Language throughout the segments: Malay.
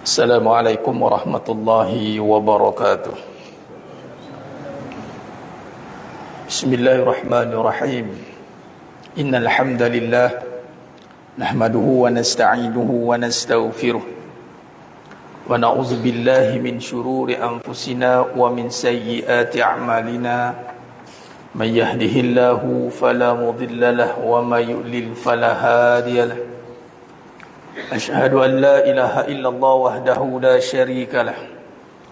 Assalamualaikum warahmatullahi wabarakatuh. Bismillahirrahmanirrahim. Innal hamdalillah nahmaduhu wa nasta'inuhu wa nastaghfiruh wa na'udzu billahi min shururi anfusina wa min sayyiati a'malina. May yahdihillahu fala mudilla lahu wa may yudlil fala hadiya lahu. أشهد أن لا إله إلا الله وحده لا شريك له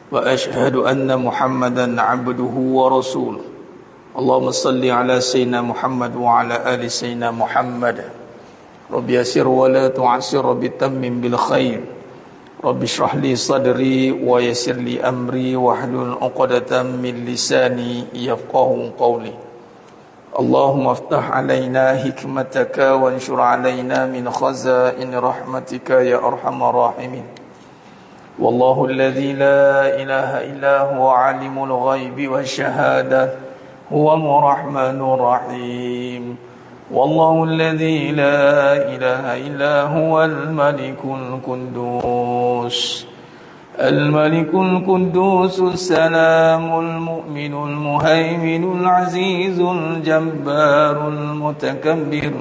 وأشهد أن محمدا عبده ورسوله. اللهم صل على سيدنا محمد وعلى آل سيدنا محمد. رب يسر ولا تعسر، رب تمم بالخير. رب اشرح لي صدري ويسر لي أمري واحلل عقدة من لساني يفقهوا قولي. اللهم افتح علينا حكمتك وانشر علينا من خزائن رحمتك يا أرحم الراحمين. والله الذي لا إله إلا هو عالم الغيب والشهادة هو الرحمن الرحيم. والله الذي لا إله إلا هو الملك القدوس الملك القدوس السلام المؤمن المهيمن العزيز الجبار المتكبر.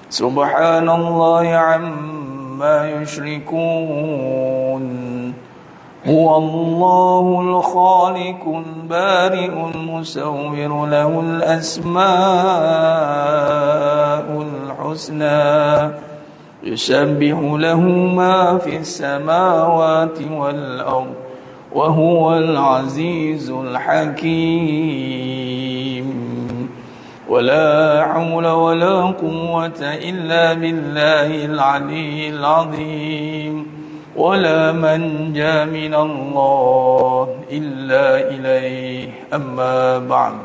سبحان الله عما يشركون. هو الله الخالق البارئ المصور له الأسماء الحسنى يسبح له ما في السماوات والأرض وهو العزيز الحكيم. ولا حول ولا قوة إلا بالله العلي العظيم. ولا منجا من الله إلا إليه. أما بعد.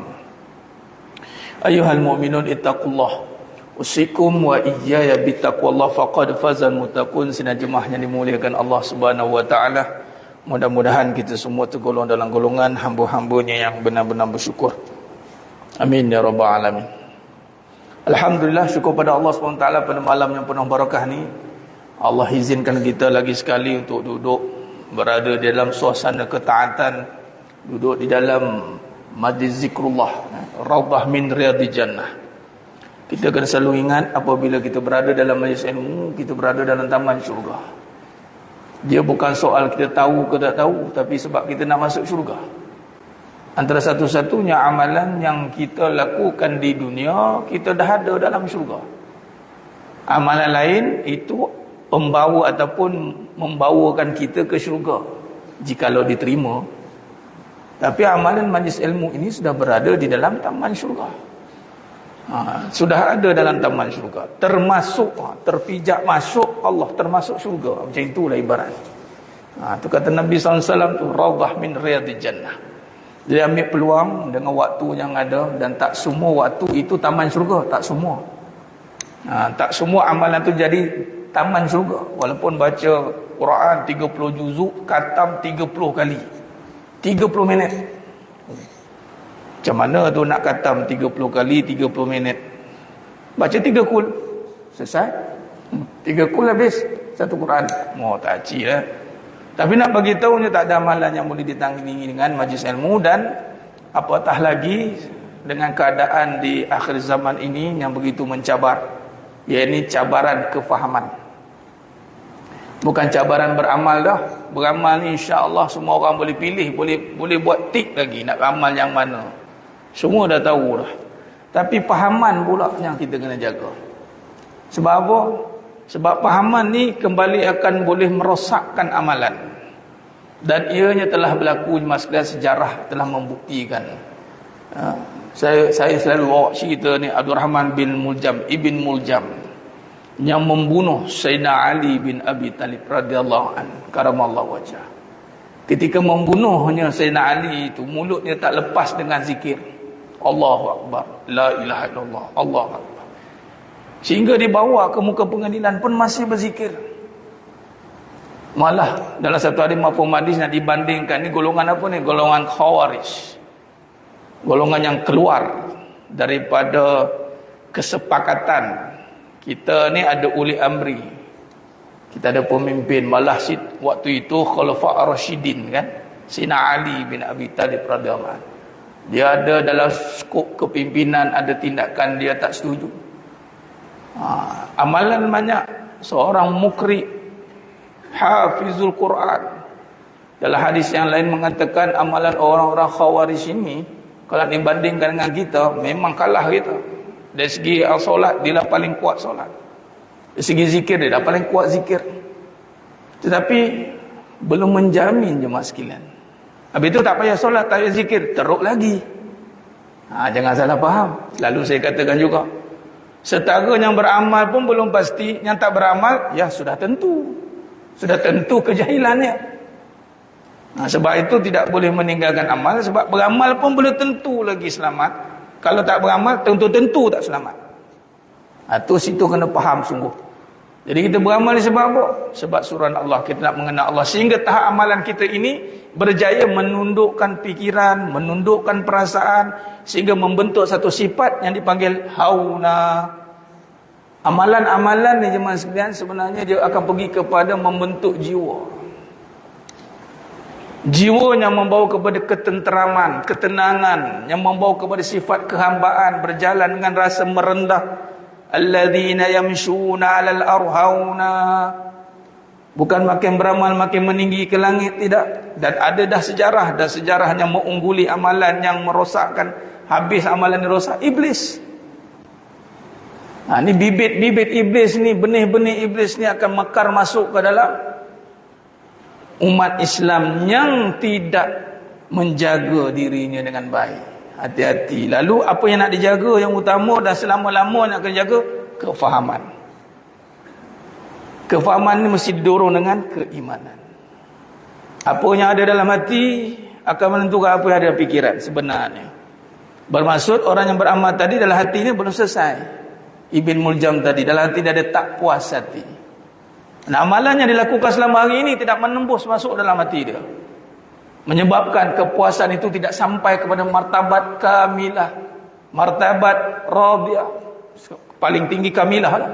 أيها المؤمنون اتقوا الله. Usikum wa iyaya bittaqwallah faqad fazal muttaqun. Sidang jemaah yang dimuliakan Allah Subhanahu wa taala, mudah-mudahan kita semua tergolong dalam golongan hamba-hambanya yang benar-benar bersyukur. Amin ya rabbal alamin. Alhamdulillah, syukur pada Allah Subhanahu wa taala pada malam yang penuh barakah ni. Allah izinkan kita lagi sekali untuk duduk berada di dalam suasana ketaatan, duduk di dalam majlis zikrullah, raudhah min riyadil jannah. Kita kena selalu ingat, apabila kita berada dalam majlis ilmu, kita berada dalam taman syurga. Dia bukan soal kita tahu ke tak tahu, tapi sebab kita nak masuk syurga. Antara satu-satunya amalan yang kita lakukan di dunia, kita dah ada dalam syurga. Amalan lain itu membawa ataupun membawakan kita ke syurga, jikalau diterima. Tapi amalan majlis ilmu ini sudah berada di dalam taman syurga. Sudah ada dalam taman syurga, termasuk terpijak masuk Allah, termasuk syurga. Macam itulah ibarat. Itu kata Nabi SAW tu, raudhah min riyadil jannah. Dia ambil peluang dengan waktu yang ada, dan tak semua waktu itu taman syurga, tak semua. Tak semua amalan tu jadi taman syurga. Walaupun baca Quran 30 juzuk, khatam 30 kali, 30 minit. Macam mana tu nak khatam 30 kali 30 minit? Baca 3 kul, selesai. 3 kul habis satu Quran. Tak acik lah. Tapi nak bagi tahunya tak ada amalan yang boleh ditandingi dengan majlis ilmu. Dan apatah lagi dengan keadaan di akhir zaman ini yang begitu mencabar, iaitu cabaran kefahaman. Bukan cabaran beramal dah. Beramal ni insya-Allah semua orang boleh pilih, boleh buat tik lagi nak amal yang mana. Semua dah tahu dah. Tapi fahaman pula yang kita kena jaga. Sebab apa? Sebab fahaman ni kembali akan boleh merosakkan amalan. Dan ianya telah berlaku di masa sejarah telah membuktikan. Saya selalu bawa cerita ni Abdul Rahman bin Muljam, Ibn Muljam, yang membunuh Sayyidina Ali bin Abi Talib radhiyallahu anhu karamallahu wajhah. Ketika membunuhnya Sayyidina Ali itu, mulutnya tak lepas dengan zikir Allahu Akbar, la ilaha illallah, Allahu Akbar. Sehingga dibawa ke muka pengadilan pun masih berzikir. Malah dalam satu hadis mafhum hadis yang dibandingkan ni, golongan apa ni? Golongan Khawarij. Golongan yang keluar daripada kesepakatan. Kita ni ada uli amri. Kita ada pemimpin, malah waktu itu Khulafa' Ar-Rasyidin kan, Sayyidina Ali bin Abi Talib radhiyallahu anhu. Dia ada dalam skop kepimpinan, ada tindakan dia tak setuju. Amalan banyak. Seorang mukri, hafizul Quran. Dalam hadis yang lain mengatakan amalan orang-orang Khawarij ini, kalau dibandingkan dengan kita, memang kalah kita. Dari segi solat, dia lah paling kuat solat. Dari segi zikir, dia dah paling kuat zikir. Tetapi belum menjamin jemaah sekalian. Habis itu tak payah solat, tak payah zikir, teruk lagi. Jangan salah faham. Lalu saya katakan juga, setara yang beramal pun belum pasti, yang tak beramal, ya sudah tentu. Sudah tentu kejahilannya. Sebab itu tidak boleh meninggalkan amal, sebab beramal pun belum tentu lagi selamat. Kalau tak beramal, tentu-tentu tak selamat. Itu situ kena faham sungguh. Jadi kita beramal sebab apa? Sebab suruhan Allah, kita nak mengenal Allah. Sehingga tahap amalan kita ini berjaya menundukkan fikiran, menundukkan perasaan, sehingga membentuk satu sifat yang dipanggil hauna. Amalan-amalan ni jemaah sekalian, sebenarnya dia akan pergi kepada membentuk jiwa. Jiwa yang membawa kepada ketenteraman, ketenangan, yang membawa kepada sifat kehambaan, berjalan dengan rasa merendah. Alladzina yamshuna 'alal arhauna. Bukan makin beramal makin meninggi ke langit, tidak. Dan ada dah sejarah yang mengungguli amalan, yang merosakkan. Habis amalan dirosak, iblis. Ni bibit-bibit iblis ni, benih-benih iblis ni akan mekar masuk ke dalam umat Islam yang tidak menjaga dirinya dengan baik. Hati-hati. Lalu apa yang nak dijaga, yang utama dan selama-lamanya akan jaga? Kefahaman. Kefahaman ni mesti didorong dengan keimanan. Apa yang ada dalam hati akan menentukan apa yang ada dalam fikiran sebenarnya. Bermaksud orang yang beramal tadi dalam hati ni belum selesai. Ibn Muljam tadi, dalam hati dia ada tak puas hati. Amalan yang dilakukan selama hari ini tidak menembus masuk dalam hati dia, menyebabkan kepuasan itu tidak sampai kepada martabat kamilah, martabat radiyah, paling tinggi kamilah lah.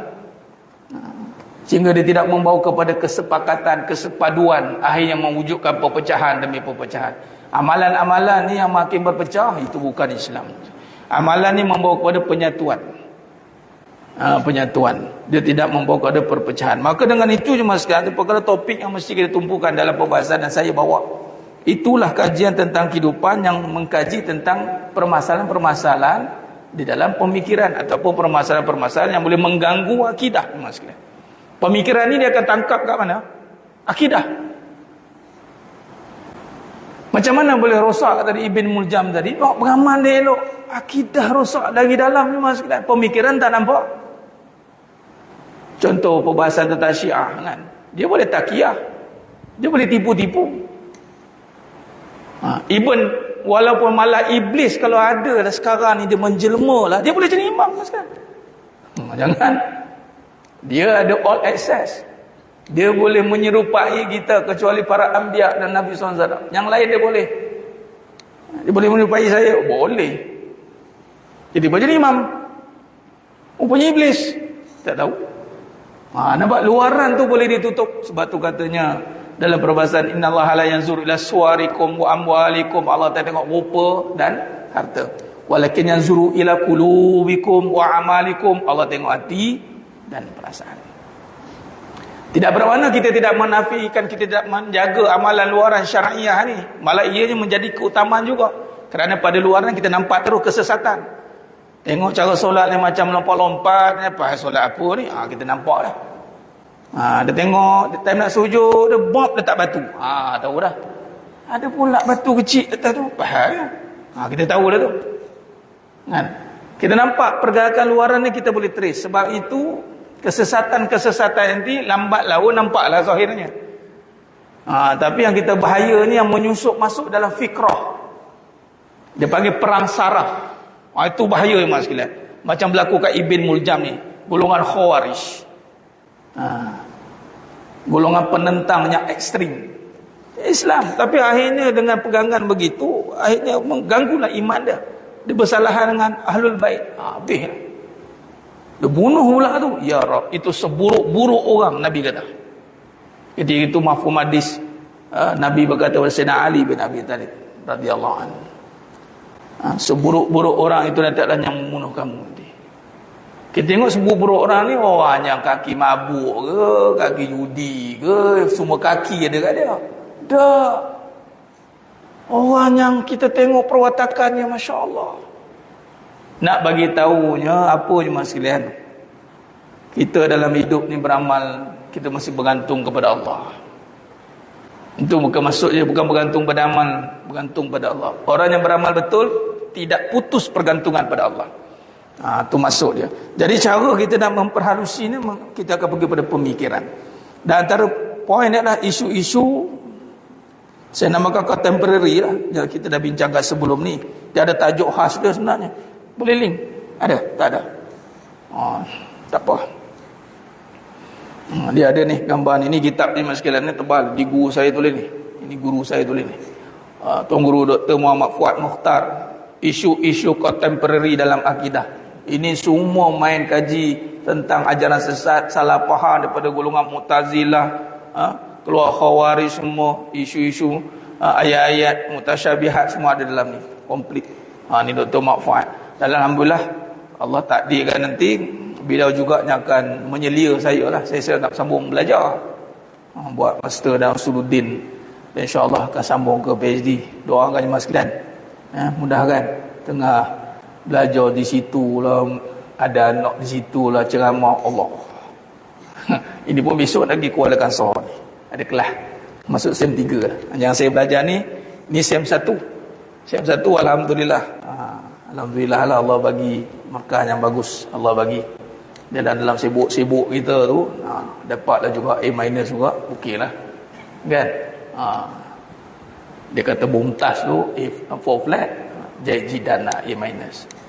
Sehingga dia tidak membawa kepada kesepakatan, kesepaduan, akhirnya mewujudkan perpecahan demi perpecahan. Amalan-amalan ni yang makin berpecah, itu bukan Islam. Amalan ni membawa kepada penyatuan. Penyatuan, dia tidak membawa kepada perpecahan. Maka dengan itu cuma sekali perkara topik yang mesti kita tumpukan dalam pembahasan yang saya bawa. Itulah kajian tentang kehidupan yang mengkaji tentang permasalahan-permasalahan di dalam pemikiran ataupun permasalahan-permasalahan yang boleh mengganggu akidah. Pemikiran ini dia akan tangkap kat mana? Akidah. Macam mana boleh rosak tadi Ibn Muljam tadi? Beramal dia elok, akidah rosak dari dalam ni maksudnya. Pemikiran tak nampak. Contoh perbahasan tentang Syiah kan. Dia boleh takiyah. Dia boleh tipu-tipu. Walaupun malah iblis kalau ada lah sekarang ni, dia menjelma lah, dia boleh jadi imam kan? Jangan. Dia ada all access. Dia boleh menyerupai kita kecuali para anbiya dan Nabi SAW. Yang lain dia boleh. Dia boleh menyerupai saya? Boleh. Jadi boleh jadi imam. Rupanya iblis. Tak tahu. Nampak luaran tu boleh ditutup. Sebab tu katanya dalam perbahasan, innallaha la yanzuru ila suwarikum wa amwalikum. Allah tak tengok rupa dan harta. Walakin yanzuru ila qulubikum wa amalikum. Allah tengok hati dan perasaan. Tidak bermakna kita tidak menafikan, kita tidak menjaga amalan luaran syar'iyah ni. Malah ianya menjadi keutamaan juga. Kerana pada luaran kita nampak terus kesesatan. Tengok cara solat ni macam lompat-lompat, apa solat apa ni? Kita nampak dah. Dia tengok time nak sujud, dia bop letak batu. Tahu dah. Ada pula batu kecil letak tu. Faham. Kita tahu dah tu. Kan? Kita nampak pergerakan luaran ni, kita boleh trace. Sebab itu kesesatan-kesesatan nanti lambat laun nampaklah zahirnya. Tapi yang kita bahaya ni yang menyusup masuk dalam fikrah. Dia panggil perang saraf. Itu bahaya mas sekalian. Macam berlaku kat Ibn Muljam ni, golongan Khawarij. Golongan penentang yang ekstrim Islam, tapi akhirnya dengan pegangan begitu, akhirnya mengganggulah iman dia. Dia bersalahan dengan Ahlul Bait. Habis dia bunuh pula tu. Ya Rab, itu seburuk-buruk orang, Nabi kata. Ketika itu mafhum hadis Nabi berkata kepada Sayyidina Ali bin Abi Thalib radhiyallahu anhu, seburuk-buruk orang itu datanglah yang membunuh kamu nanti. Kita tengok seburuk-buruk orang ni orang yang kaki mabuk ke, kaki judi ke, semua kaki ada kat dia. Tak. Orang yang kita tengok perwatakannya, Masya Allah. Nak bagi tahunya apa je mas sekalian, kita dalam hidup ni beramal, kita masih bergantung kepada Allah. Itu bukan maksudnya bukan bergantung pada amal, bergantung pada Allah. Orang yang beramal betul tidak putus pergantungan pada Allah. Itu maksud dia. Jadi cara kita nak memperhalusi ni, kita akan pergi pada pemikiran. Dan antara poin adalah isu-isu, saya namakan contemporary lah. Jadi kita dah bincangkan sebelum ni. Dia ada tajuk khas dia sebenarnya. Boleh link? Ada? Tak ada? Tak apa. Dia ada ni gambar ni. Ini kitab ni mas sekalian ni tebal. Di guru saya tulis ni. Ini guru saya tulis ni. Tuan Guru Dr. Muhammad Fuad Mukhtar. Isu-isu contemporary dalam akidah. Ini semua main kaji tentang ajaran sesat, salah faham daripada golongan Mu'tazilah, keluar Khawarij semua, isu-isu ayat-ayat mutasyabihat semua ada dalam ni, komplit. Ni Dr. Muhammad Fuad. Dan alhamdulillah Allah takdirkan nanti beliau juga yang akan menyelia saya lah. Saya nak sambung belajar, buat master dan Usuluddin, dan insyaAllah akan sambung ke PhD. Doakan jemaah sekalian, mudah-mudahan tengah belajar di situ lah, ada anak di situ lah ceramah Allah. Ini pun besok lagi Kuala Kansar ni ada kelas masuk SEM 3 lah. Yang saya belajar ni SEM 1. SEM 1 alhamdulillah. Alhamdulillah lah, Allah bagi markah yang bagus, Allah bagi. Dan dalam sibuk-sibuk kita tu dapatlah juga A- juga, okey lah kan. Dia kata Mumtaz tu A4 flat, Jidan A-.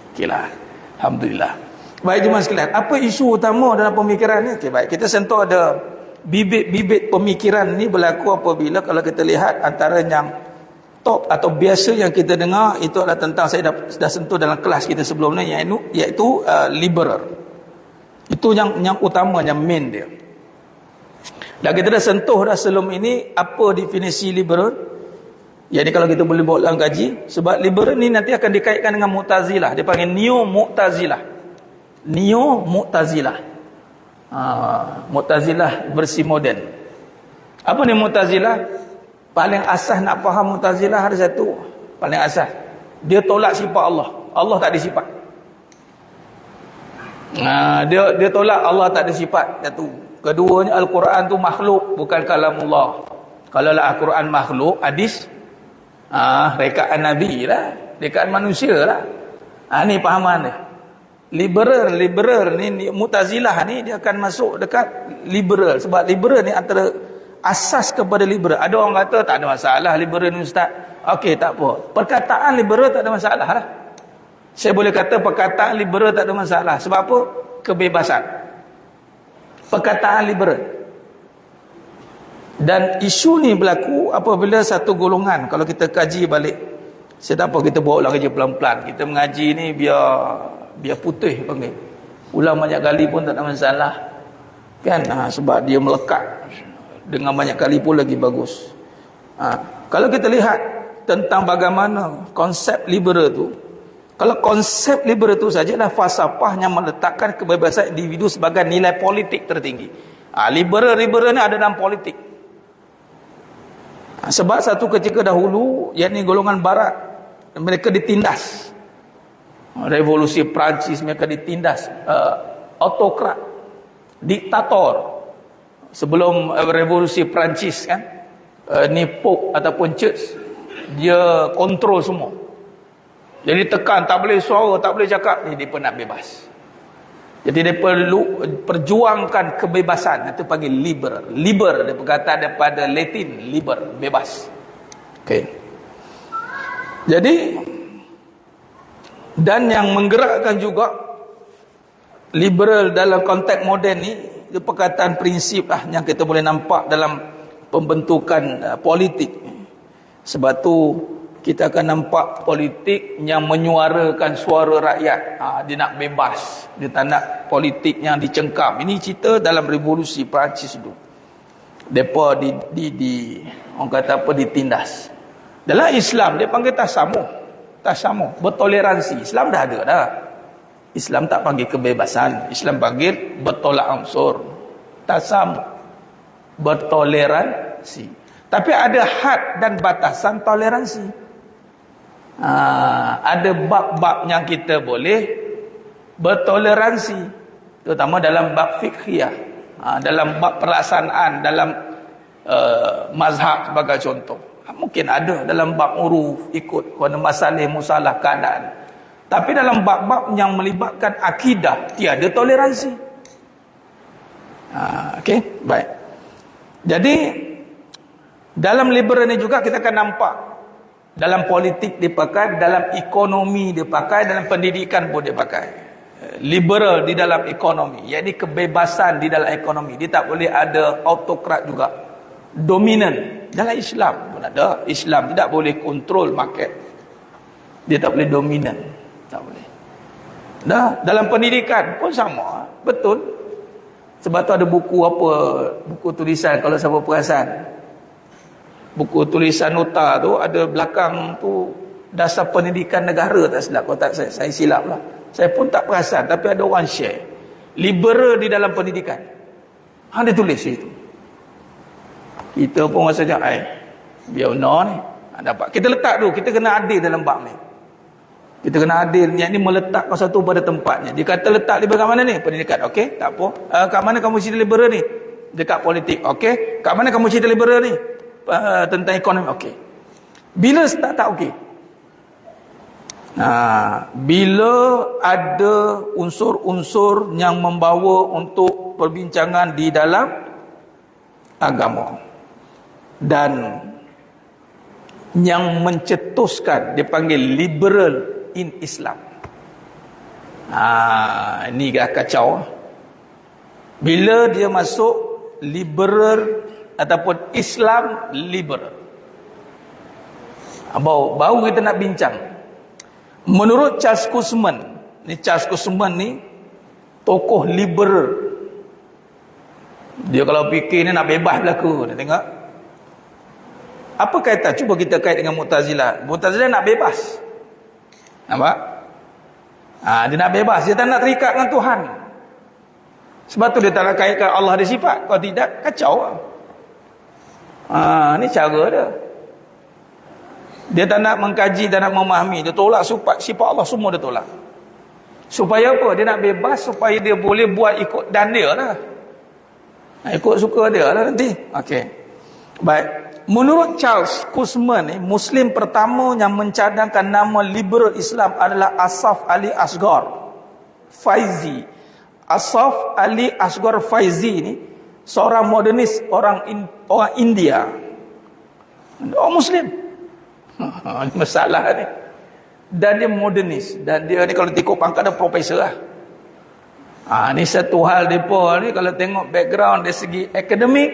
Okey lah, alhamdulillah. Baik jemaah sekalian, apa isu utama dalam pemikiran ni? Okey, baik, kita sentuh ada bibit-bibit pemikiran ni berlaku apabila kalau kita lihat antara yang top atau biasa yang kita dengar itu adalah tentang, saya dah sentuh dalam kelas kita sebelum ni, iaitu liberal. Itu yang utama, yang main dia. Dan kita dah sentuh dah sebelum ini apa definisi liberal. Jadi kalau kita boleh bawa dalam kaji, sebab liberal ni nanti akan dikaitkan dengan Mu'tazilah. Dia panggil Neo-Mu'tazilah. Neo-Mu'tazilah. Mu'tazilah versi moden. Apa ni Mu'tazilah? Paling asas nak faham Mu'tazilah ada satu. Paling asas, dia tolak sifat Allah. Allah tak ada sifat. Dia tolak Allah tak ada sifat. Satu. Keduanya, Al-Quran tu makhluk, bukan kalamullah. Kalau lah Al-Quran makhluk, hadis rekaan Nabi lah, rekaan manusia lah. Ni pahaman dia. Liberal ni Mu'tazilah ni dia akan masuk dekat liberal. Sebab liberal ni antara asas kepada liberal. Ada orang kata tak ada masalah liberal ni ustaz. Okey, tak apa. Perkataan liberal tak ada masalah lah. Saya boleh kata perkataan liberal tak ada masalah. Sebab apa? Kebebasan. Perkataan liberal. Dan isu ni berlaku apabila satu golongan, kalau kita kaji balik, saya tak apa kita bawa ulang kerja pelan-pelan. Kita mengaji ni biar putih panggil. Ulang banyak kali pun tak ada masalah. Kan? Sebab dia melekat. Dengan banyak kali pun lagi bagus. Kalau kita lihat tentang bagaimana konsep liberal tu, kalau konsep liberal tu sajalah falsafah yang meletakkan kebebasan individu sebagai nilai politik tertinggi. Liberal ni ada dalam politik. Sebab satu ketika dahulu, yakni golongan barat, mereka ditindas. Revolusi Perancis mereka ditindas. Autokrat, diktator. Sebelum revolusi Perancis kan, ni Pope ataupun Church, dia kontrol semua. Jadi tekan, tak boleh suara, tak boleh cakap. Dia pun nak bebas. Jadi dia perlu perjuangkan kebebasan. Itu panggil liberal. Liber, dia perkataan daripada Latin, liber, bebas. Okay. Jadi, dan yang menggerakkan juga liberal dalam konteks moden ni, itu perkataan prinsip lah yang kita boleh nampak dalam pembentukan politik. Sebab tu kita akan nampak politik yang menyuarakan suara rakyat. Dia nak bebas, dia tak nak politik yang dicengkam. Ini cerita dalam revolusi Perancis itu. Depa orang kata apa, ditindas. Dalam Islam dia panggil tasamuh, bertoleransi. Islam dah ada dah. Islam tak panggil kebebasan, Islam panggil bertolak unsur. Tasamuh, bertoleransi. Tapi ada had dan batasan toleransi. Ada bab-bab yang kita boleh bertoleransi, terutama dalam bab fiqhiyah. Dalam bab pelaksanaan, dalam mazhab sebagai contoh. Mungkin ada dalam bab uruf, ikut kerana masalah musalah keadaan. Tapi dalam bab-bab yang melibatkan akidah, tiada toleransi. Okey, baik. Jadi dalam liberal ni juga kita akan nampak, dalam politik dipakai, dalam ekonomi dipakai, dalam pendidikan pun dipakai. Liberal di dalam ekonomi, yakni kebebasan di dalam ekonomi. Dia tak boleh ada autokrat juga. Dominan. Dalam Islam pun ada. Islam tidak boleh kontrol market. Dia tak boleh dominan. Tak boleh. Dalam pendidikan pun sama. Betul. Sebab tu ada buku apa, buku tulisan, kalau siapa perasan, buku tulisan nota tu ada belakang tu dasar pendidikan negara, tak silap. Kalau tak saya silap lah. Saya pun tak perasan, tapi ada orang share. Liberal di dalam pendidikan. Dia tulis itu. Kita pun rasa macam, biar benar ni. Dapat. Kita letak dulu, kita kena adil dalam bab ni. Kita kena adil, yang ni meletakkan satu pada tempatnya. Dia kata letak liberal kat mana ni? Pendidikan, okey, tak apa. Kat mana kamu cerita liberal ni? Dekat politik, okey. Kat mana kamu cerita liberal ni? Tentang ekonomi, okey. Bila start tak okey? Bila ada unsur-unsur yang membawa untuk perbincangan di dalam agama dan yang mencetuskan, dipanggil liberal in Islam. Ini dah kacau. Bila dia masuk liberal ataupun Islam liberal, baru kita nak bincang. Menurut Charles Kussman ni tokoh liberal. Dia kalau fikir ni nak bebas berlaku, dia tengok. Apa kaitan? Cuba kita kait dengan Mu'tazilah. Mu'tazilah nak bebas. Nampak? Dia nak bebas, dia tak nak terikat dengan Tuhan. Sebab tu dia tak nak kaitkan Allah ada sifat. Kalau tidak, kacau. Ni cara dia. Dia tak nak mengkaji, tak nak memahami. Dia tolak sifat Allah, semua dia tolak. Supaya apa? Dia nak bebas, supaya dia boleh buat ikut dan dia lah. Ikut suka dia lah nanti. Okey. Baik. Menurut Charles Kussman ni, Muslim pertama yang mencadangkan nama liberal Islam adalah Asaf Ali Asghar Faizi. Asaf Ali Asghar Faizi ni seorang modernis, orang India. Orang Muslim. Masalah ni. Dan dia modernis, dan dia ni kalau ikut pangkat dia profesor lah. Ni satu hal depa ni, kalau tengok background dari segi akademik,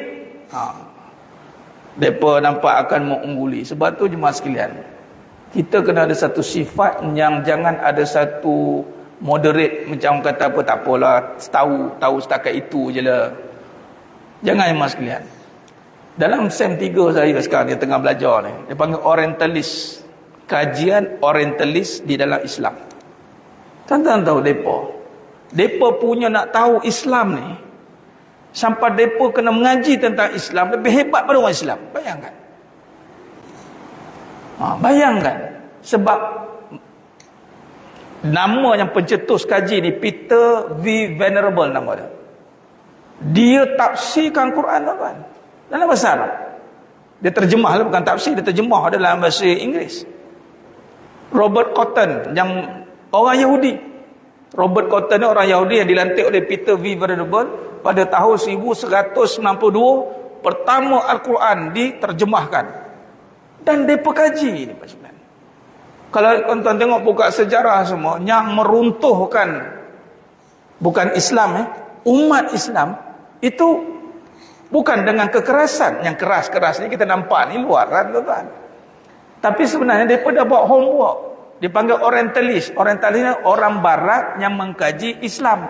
depa nampak akan mengungguli. Sebab tu jemaah sekalian, kita kena ada satu sifat yang jangan ada satu moderate, macam kata apa, tak apalah, tahu setakat itu je lah. Jangan jemaah sekalian. Dalam SEM 3 saya sekarang, dia tengah belajar ni, dia panggil orientalis, kajian orientalis di dalam Islam. Tuan-tuan tahu depa punya nak tahu Islam ni, sampai depa kena mengaji tentang Islam lebih hebat pada orang Islam. Bayangkan. Bayangkan. Sebab nama yang pencetus kaji ni, Peter V. Venerable nama dia. Dia tafsirkan Quran, tuan-tuan, dalam bahasa Arab. Dia terjemah lah, bukan tafsir, dia terjemah dalam bahasa Inggeris. Robert Cotton, yang orang Yahudi. Robert Cotton ni orang Yahudi yang dilantik oleh Peter V. Venerable pada tahun 1192. Pertama Al-Quran diterjemahkan. Dan mereka kaji ni, Pak Syukran. Kalau tuan-tuan tengok buka sejarah semua, yang meruntuhkan bukan Islam, umat Islam itu bukan dengan kekerasan. Yang keras-keras ni kita nampak ni luaran, tuan-tuan. Tapi sebenarnya mereka dah buat homework. Dipanggil orientalis. Orientalis ni orang barat yang mengkaji Islam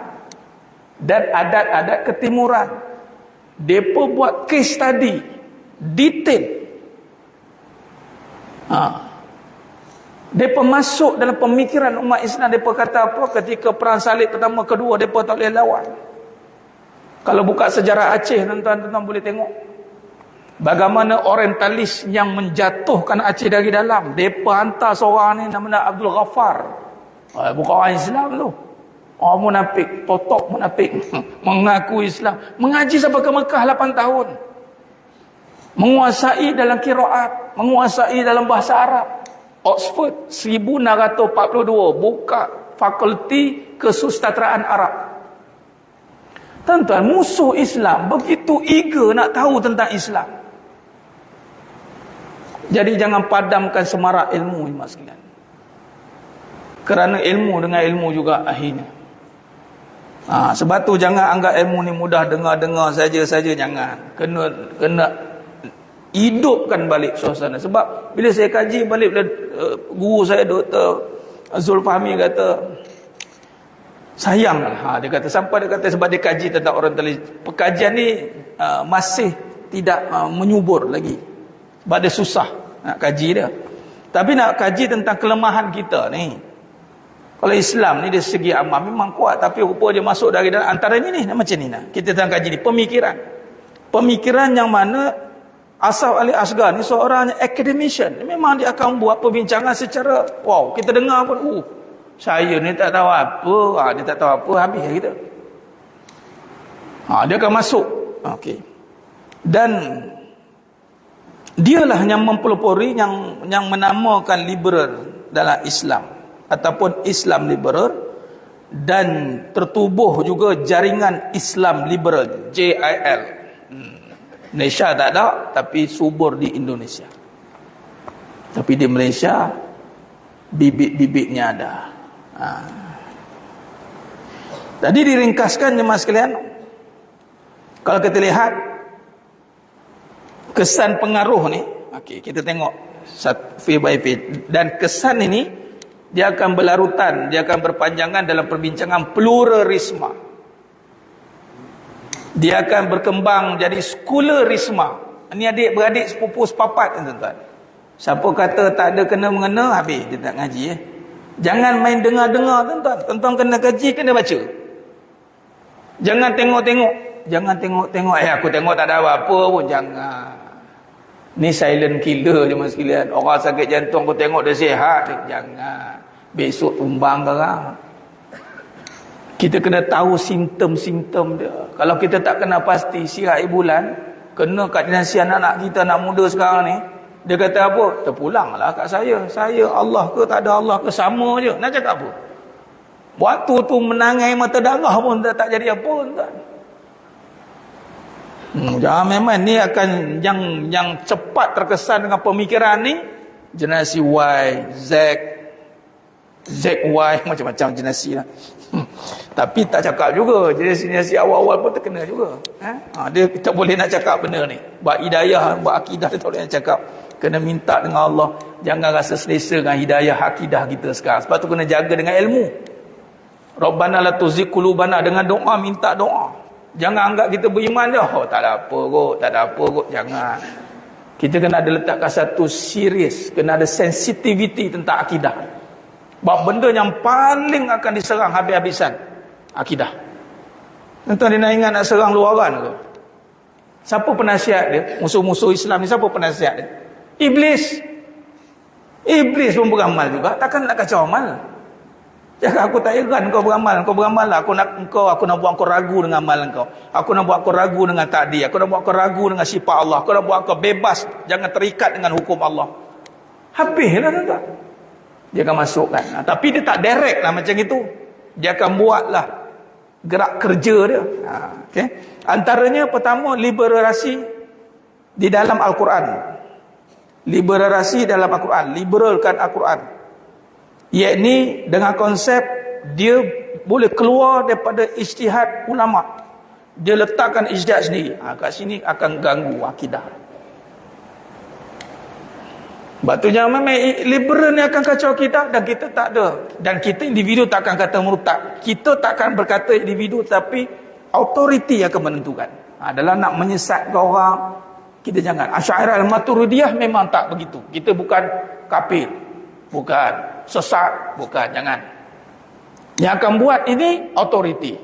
dan adat-adat ketimuran. Mereka buat case study detail. Mereka masuk dalam pemikiran umat Islam. Mereka kata apa? Ketika perang salib pertama kedua, mereka tak boleh lawan. Kalau buka sejarah Aceh, tuan-tuan boleh tengok bagaimana orientalis yang menjatuhkan Aceh dari dalam. Mereka hantar seorang ni namanya Abdul Ghaffar. Bukan orang Islam tu. Orang munafik, totok munafik. Mengaku Islam. Mengaji sampai ke Mekah 8 tahun. Menguasai dalam qiraat, menguasai dalam bahasa Arab. Oxford 1942 buka fakulti kesusastraan Arab. Tuan-tuan, musuh Islam begitu eager nak tahu tentang Islam. Jadi jangan padamkan semarak ilmu, ikhlas sekalian. Kerana ilmu dengan ilmu juga akhirnya. Sebab tu jangan anggap ilmu ni mudah dengar-dengar saja-saja, jangan. Kena hidupkan balik suasana. Sebab bila saya kaji balik, guru saya Dr. Zulfahmi kata, sayang lah. Dia kata sampai dia kata sebab dia kaji tentang orientalis. Perkajian ni masih tidak menyubur lagi. Sebab dia susah nak kaji dia. Tapi nak kaji tentang kelemahan kita ni. Kalau Islam ni dari segi amal memang kuat, tapi rupa dia masuk dari dalam antaranya ni macam ni lah. Kita tengah kaji ni pemikiran yang mana Asaf Ali Asgar ni seorang academician. Memang dia akan buat perbincangan secara wow, kita dengar pun saya ni tak tahu apa, dia tak tahu apa, habis kita. Dia akan masuk. Okey. Dan dialah yang mempelopori yang menamakan liberal dalam Islam ataupun Islam liberal, dan tertubuh juga jaringan Islam liberal JIL. Malaysia tak ada, tapi subur di Indonesia. Tapi di Malaysia bibit-bibitnya ada. Tadi diringkaskan jemaah sekalian, kalau kita lihat kesan pengaruh ni, okey, kita tengok feel by feel, dan kesan ini dia akan berlarutan, dia akan berpanjangan dalam perbincangan pluralisme. Dia akan berkembang jadi sekularisme. Ini adik-beradik sepupu sepapat, tuan-tuan. Siapa kata tak ada kena-mengena, habis dia tak ngaji. Jangan main dengar-dengar, tuan-tuan. Tuan-tuan kena kaji, kena baca. Jangan tengok-tengok. Jangan tengok-tengok. Aku tengok tak ada apa-apa pun. Jangan. Ni silent killer je mas sekalian. Orang sakit jantung aku tengok dia sihat. Jangan. Besok tumbang sekarang. Kita kena tahu simptom-simptom dia. Kalau kita tak kena pasti sihat bulan, kena kat dinasi anak-anak kita, anak muda sekarang ni, dia kata apa? Terpulanglah kat saya. Saya Allah ke tak ada Allah ke, sama je. Nak cakap apa? Waktu tu menangai mata darah pun tak jadi apa, tuan. Jangan memang ni akan yang cepat terkesan dengan pemikiran ni, generasi Y, Z, ZY, macam-macam generasi lah. Tapi tak cakap juga, generasi awal-awal pun terkena juga. Dia tak boleh nak cakap benda ni. Buat hidayah, buat akidah, dia tak boleh nak cakap. Kena minta dengan Allah. Jangan rasa selesa dengan hidayah akidah kita sekarang. Sebab tu kena jaga dengan ilmu. Rabbana la tuzigh qulubana, dengan doa, minta doa. Jangan anggap kita beriman je, tak ada apa kot, tak ada apa kot. Jangan. Kita kena ada letakkan satu serius, kena ada sensitivity tentang akidah. Sebab benda yang paling akan diserang habis-habisan, akidah. Tuan-tuan, dia nak ingat nak serang luaran ke? Siapa penasihat dia? Musuh-musuh Islam ni siapa penasihat dia? Iblis. Iblis pun beramal juga. Takkan nak kacau amal? Jangan aku tak heran kau beramal. Kau beramal lah. Aku nak buat kau ragu dengan amalan kau. Aku nak buat kau ragu dengan takdir. Aku nak buat kau ragu dengan sifat Allah. Aku nak buat kau bebas. Jangan terikat dengan hukum Allah. Habislah, tuan-tuan. Dia akan masukkan. Tapi dia tak direct lah macam itu. Dia akan buatlah gerak kerja dia. Okay? Antaranya pertama, liberalisasi di dalam Al-Quran. Liberalisasi dalam Al-Quran. Liberalkan Al-Quran. Iaitu dengan konsep dia boleh keluar daripada ijtihad ulama. Dia letakkan ijtihad sendiri. Kat sini akan ganggu akidah. Sebab tu jangan main liberal ni akan kacau kita, dan kita tak ada. Dan kita individu tak akan kata murtad. Kita tak akan berkata individu, tapi autoriti akan menentukan. Dalam nak menyesatkan orang, kita jangan. Asy'ariyah al-Maturidiyah memang tak begitu. Kita bukan kafir, bukan sesat, bukan, jangan. Yang akan buat ini autoriti.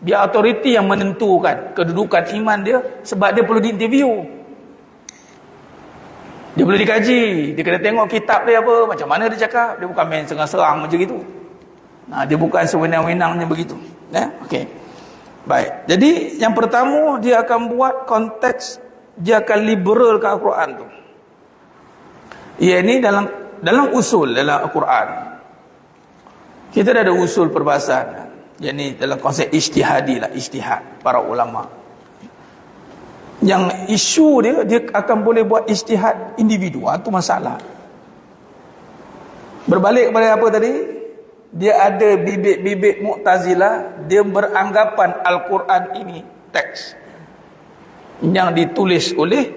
Biar autoriti yang menentukan kedudukan iman dia, sebab dia perlu diinterview. Dia perlu dikaji, dia kena tengok kitab dia apa, macam mana dia cakap. Dia bukan main serang-serang macam itu. Dia bukan sewenang-wenangnya begitu. Okey. Baik. Jadi yang pertama, dia akan buat konteks, dia akan liberalkan Al-Quran tu. Ia ini dalam usul dalam Al-Quran. Kita dah ada usul perbahasan. Yang ni dalam konsep ijtihadi lah, ijtihad para ulama. Yang isu dia akan boleh buat ijtihad individu. Itu masalah. Berbalik kepada apa tadi? Dia ada bibit-bibit Mu'tazilah, dia beranggapan Al-Quran ini teks yang ditulis oleh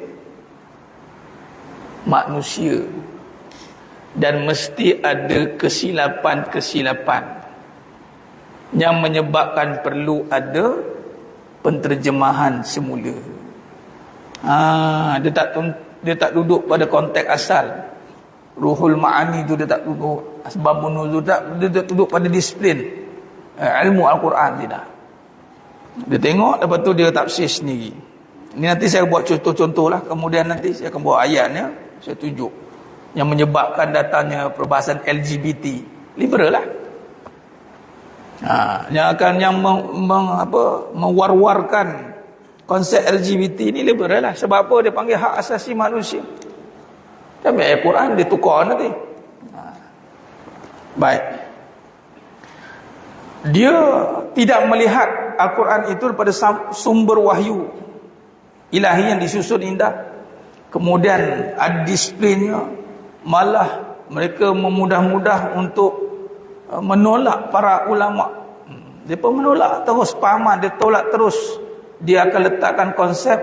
manusia dan mesti ada kesilapan-kesilapan yang menyebabkan perlu ada penterjemahan semula. Dia tak duduk pada konteks asal. Ruhul Ma'ani tu dia tak duduk, Asbabun Nuzul dia tak duduk pada disiplin ilmu Al-Quran, tidak. Dia tengok, lepas tu dia tafsir sendiri. Ini nanti saya buat contoh-contoh lah. Kemudian nanti saya akan bawa ayatnya, saya tunjuk yang menyebabkan datangnya perbahasan LGBT. Liberal lah. Yang mewar-warkan konsep LGBT ni liberal lah. Sebab apa? Dia panggil hak asasi manusia. Tapi ayat Quran dia tukar nanti. Baik. Dia tidak melihat Al-Quran itu daripada sumber wahyu ilahi yang disusun indah. Kemudian ada disiplinnya. Malah mereka memudah-mudah untuk menolak para ulama. Dia pun menolak terus pahaman, dia tolak terus. Dia akan letakkan konsep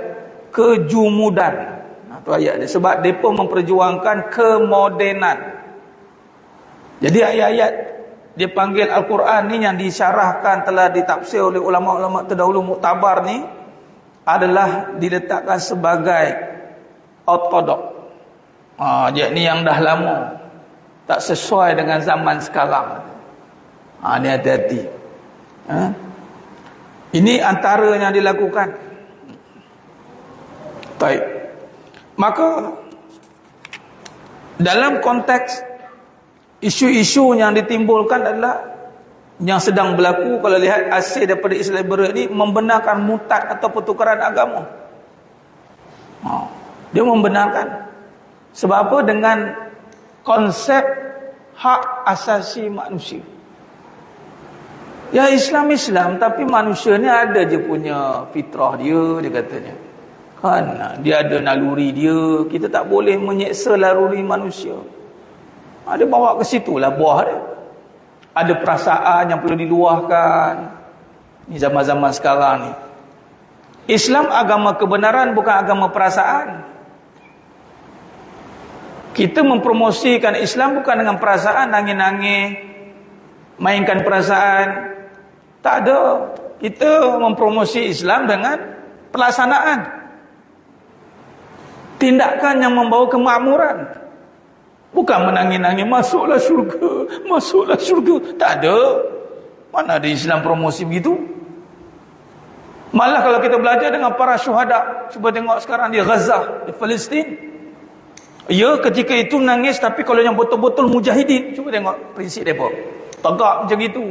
kejumudan. Itu ayat dia. Sebab mereka memperjuangkan kemodenan. Jadi ayat-ayat dia panggil Al-Quran ni yang disyarahkan, telah ditafsir oleh ulama-ulama terdahulu muktabar ni, adalah diletakkan sebagai ortodok. Ni yang dah lama, tak sesuai dengan zaman sekarang. Ni hati-hati. Ini antara yang dilakukan. Baik. Maka dalam konteks isu-isu yang ditimbulkan adalah yang sedang berlaku, kalau lihat hasil daripada Islam liberal ini, membenarkan mutad atau pertukaran agama. Dia membenarkan. Sebab apa? Dengan konsep hak asasi manusia. Ya, Islam, tapi manusia ni ada je punya fitrah dia katanya. Kan, dia ada naluri dia. Kita tak boleh menyeksa naluri manusia. Dia bawa ke situ lah buah dia. Ada perasaan yang perlu diluahkan. Ni zaman-zaman sekarang ni. Islam agama kebenaran, bukan agama perasaan. Kita mempromosikan Islam bukan dengan perasaan, nangis-nangis, mainkan perasaan. Tak ada. Kita mempromosi Islam dengan pelaksanaan. Tindakan yang membawa kemakmuran. Bukan menangis-nangis, masuklah syurga. Tak ada. Mana ada Islam promosi begitu? Malah kalau kita belajar dengan para syuhada, cuba tengok sekarang di Gaza, di Palestin. Ya, ketika itu nangis, tapi kalau yang betul-betul mujahidin, cuba tengok prinsip mereka. Tegak macam itu.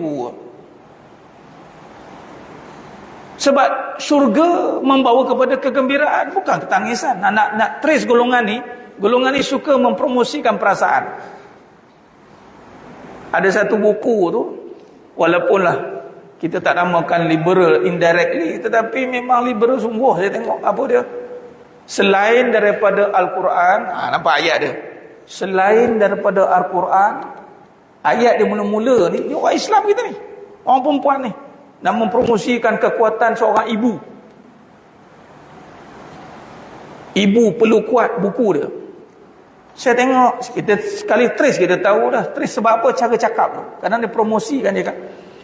Sebab syurga membawa kepada kegembiraan, bukan ketangisan. Nak trace golongan ni suka mempromosikan perasaan. Ada satu buku tu, walaupun kita tak namakan liberal indirectly, tetapi memang liberal sungguh. Saya tengok apa dia. Selain daripada Al-Quran, nampak ayat dia. Selain daripada Al-Quran, ayat dia mula-mula ni orang Islam kita ni, orang perempuan ni, nak mempromosikan kekuatan seorang ibu. Ibu perlu kuat, buku dia. Saya tengok, kita sekali trace, kita tahu dah trace sebab apa, cara cakap tu. Kadang dia promosikan dia kan,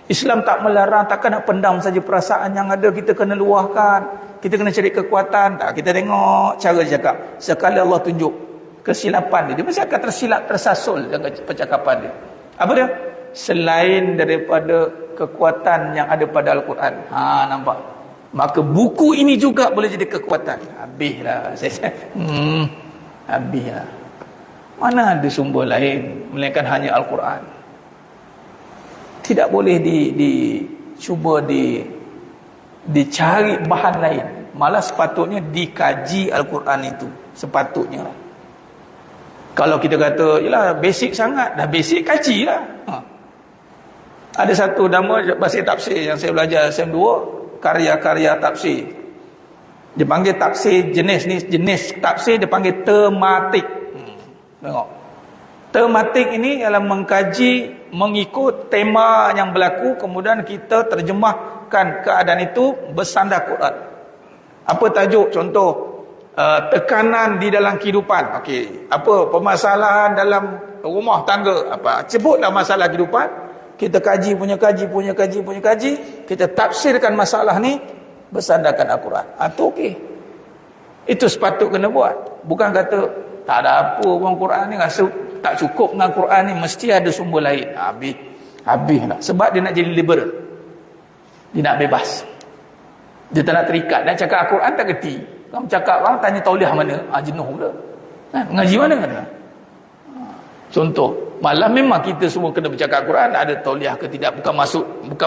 Islam tak melarang, takkan nak pendam saja perasaan yang ada, kita kena luahkan. kita kena cari kekuatan. Tak, kita tengok cara dia cakap. Sekali Allah tunjuk kesilapan dia mesti akan tersilap, tersasul dengan percakapan dia. Apa dia? Selain daripada kekuatan yang ada pada Al-Quran. Nampak? Maka buku ini juga boleh jadi kekuatan. Habislah. Habislah. Mana ada sumber lain melainkan hanya Al-Quran. Tidak boleh cuba dicari bahan lain. Malah sepatutnya dikaji Al-Quran itu. Sepatutnya. Kalau kita kata, yalah basic sangat, dah basic kaji lah. Ada satu nama bahasa tafsir yang saya belajar SEM2, karya-karya tafsir. Dia panggil tafsir jenis tafsir dia panggil tematik. Tengok. Tematik ini ialah mengkaji mengikut tema yang berlaku, kemudian kita terjemahkan keadaan itu bersandar Quran. Apa tajuk? Contoh, tekanan di dalam kehidupan. Okey, apa permasalahan dalam rumah tangga, apa sebutlah masalah kehidupan. Kita kaji, kita tafsirkan masalah ni bersandarkan Al-Quran. Itu okey. Itu sepatut kena buat. Bukan kata tak ada apa orang Quran ni, rasa tak cukup dengan Quran ni, mesti ada sumber lain. Habis lah. Sebab dia nak jadi liberal. Dia nak bebas. Dia tak nak terikat. Dan cakap Al-Quran tak kerti. Kamu cakap orang tanya tauliah mana? Jenuh pula. Mengaji mana kata? Contoh, malah memang kita semua kena bercakap Al-Quran, ada tauliah ke tidak, bukan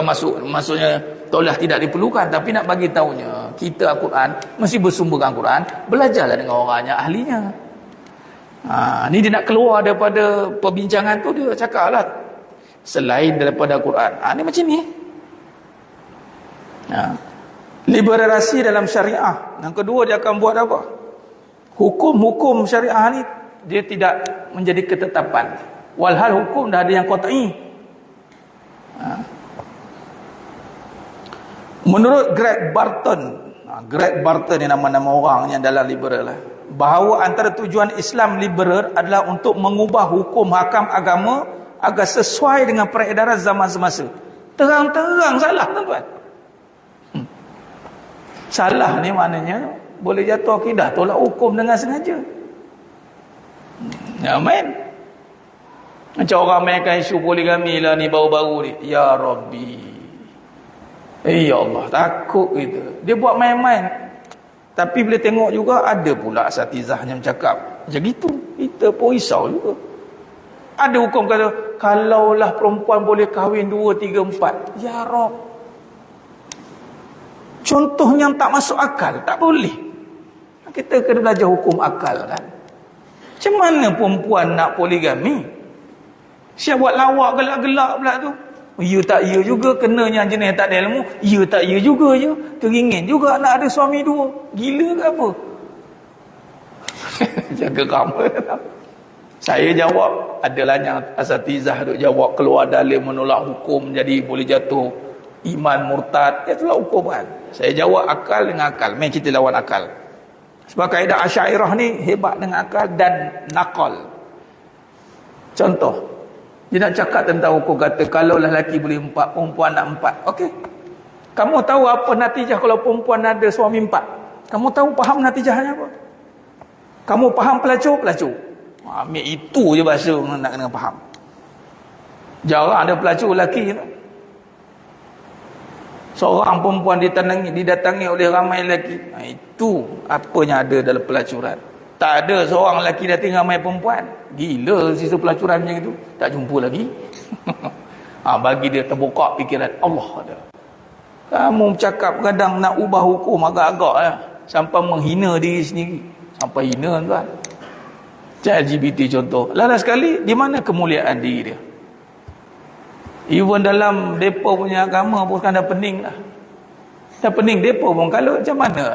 masuk maksudnya tauliah tidak diperlukan, tapi nak bagi tahunya kita Al-Quran mesti bersumberkan Al-Quran, belajarlah dengan orang yang ahlinya. Ni dia nak keluar daripada perbincangan tu, dia cakaplah selain daripada Al-Quran. Ni macam ni. Liberalisasi dalam syariah. Yang kedua, dia akan buat apa? Hukum-hukum syariah ni dia tidak menjadi ketetapan. Walhal hukum dah ada yang qat'i. Menurut Greg Barton ni nama-nama orang yang dalam liberal lah, bahawa antara tujuan Islam liberal adalah untuk mengubah hukum hakam agama agar sesuai dengan peredaran zaman semasa. Terang-terang salah, tuan-tuan. Salah ni maknanya boleh jatuh akidah tolak hukum dengan sengaja. Main. Macam orang mainkan isu poligami lah ni baru-baru ni. Ya Rabbi. Ya Allah, takut kita. Dia buat main-main. Tapi bila tengok juga ada pula asatizah yang cakap macam gitu. Kita pun risau juga. Ada hukum kata kalaulah perempuan boleh kahwin 2, 3, 4. Ya Rabb. Contoh yang tak masuk akal, tak boleh. Kita kena belajar hukum akal kan. Macam mana perempuan nak poligami? Siap buat lawak gelak-gelak pula tu. Ya tak ya juga, kena yang jenis tak ada ilmu. Ya tak ya juga je. Teringin juga nak ada suami 2. Gila ke apa? Jaga kamera. Saya jawab, adalah yang asatizah duk jawab keluar dalil menolak hukum jadi boleh jatuh iman murtad. Ya itulah hukuman. Saya jawab akal dengan akal. Main kita lawan akal. Sebab kaedah Asy'ariyah ni hebat dengan akal dan naqal. Contoh, dia nak cakap tentang hukum kata kalau lelaki boleh 4, perempuan nak 4. Okey. Kamu tahu apa natijah kalau perempuan ada suami 4? Kamu tahu faham natijahnya apa? Kamu faham pelacur? Ambil itu je bahasa nak kena faham. Jarang ada pelacur lelaki tu. Seorang perempuan didatangi oleh ramai lelaki. Itu apanya ada dalam pelacuran. Tak ada seorang lelaki datang ramai perempuan. Gila sisa pelacuran macam itu. Tak jumpa lagi. Bagi dia terbuka fikiran. Allah ada. Kamu bercakap kadang nak ubah hukum agak-agak lah. Sampai menghina diri sendiri. Sampai hina tuan. LGBT contoh. Lala sekali, di mana kemuliaan diri dia? Even dalam mereka punya agama pun kan dah pening lah. Dah pening mereka pun. Kalau macam mana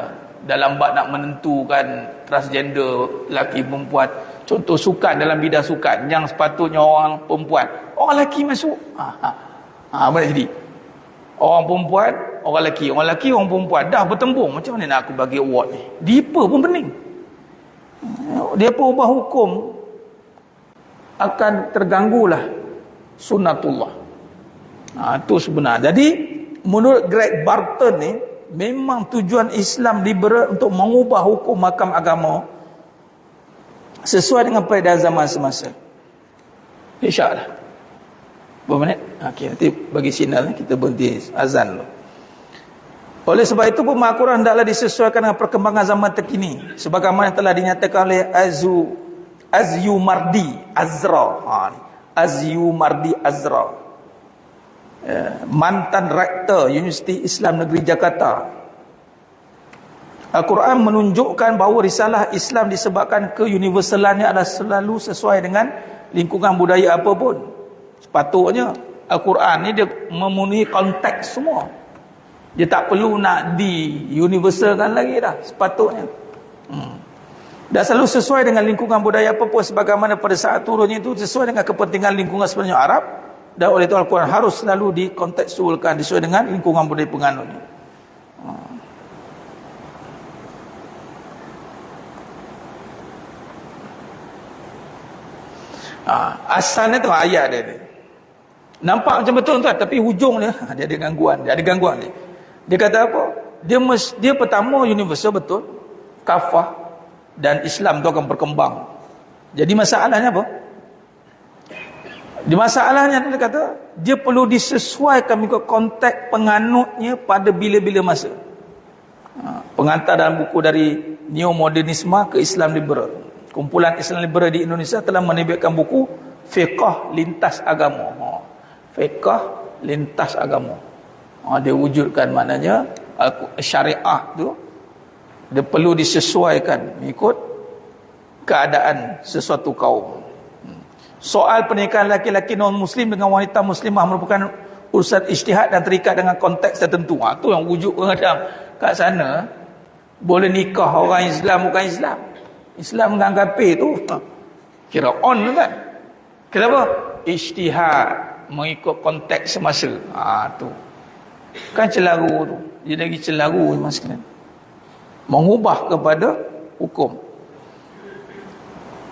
dalam bab nak menentukan transgender lelaki perempuan, contoh sukan, dalam bidang sukan yang sepatutnya orang perempuan, orang lelaki masuk. Apa nak jadi? Orang perempuan, orang lelaki, orang perempuan dah bertembung. Macam mana nak aku bagi award ni? Dia pun pening. Dia pun ubah hukum, akan terganggulah sunnatullah. Itu sebenar. Jadi menurut Greg Barton ni, Memang tujuan Islam liberal untuk mengubah hukum mahkamah agama sesuai dengan peredaran zaman semasa. InsyaAllah. Berapa minit? Okey, nanti bagi signal kita berhenti azan dulu. Oleh sebab itu pun Al-Quran hendaklah disesuaikan dengan perkembangan zaman terkini, sebagaimana telah dinyatakan oleh Azyumardi Azra, mantan rektor Universiti Islam Negeri Jakarta. Al-Quran menunjukkan bahawa risalah Islam disebabkan keuniversalannya adalah selalu sesuai dengan lingkungan budaya apa pun. Sepatutnya Al-Quran ni dia memenuhi konteks semua. Dia tak perlu nak di-universalkan lagi dah, sepatutnya. Dan selalu sesuai dengan lingkungan budaya apa pun, sebagaimana pada saat turunnya itu sesuai dengan kepentingan lingkungan sebenarnya Arab. Dan oleh itu Al-Quran harus selalu dikontekstualkan sesuai dengan lingkungan budaya penganutnya. Asalnya tu ayat dia ni. Nampak macam betul tuan, tapi hujung dia ada gangguan, dia kata apa? Dia pertama universal betul, kafah dan Islam tu akan berkembang. Jadi masalahnya apa? Di masalahnya dia kata dia perlu disesuaikan mengikut konteks penganutnya pada bila-bila masa. Pengantar dalam buku dari Neomodernisme ke Islam Liberal. Kumpulan Islam Liberal di Indonesia telah menerbitkan buku Fiqh Lintas Agama. Fiqh Lintas Agama. Dia wujudkan maknanya syariah tu dia perlu disesuaikan mengikut keadaan sesuatu kaum. Soal pernikahan lelaki-lelaki non-muslim dengan wanita muslimah merupakan urusan ijtihad dan terikat dengan konteks tertentu. Tu yang wujud kadang kat sana boleh nikah orang Islam bukan Islam. Islam dengan kafir tu kira on kan. Kenapa? Ijtihad mengikut konteks semasa. Tu kan celaru tu. Dia lagi celaru mas kalian. Mengubah kepada hukum.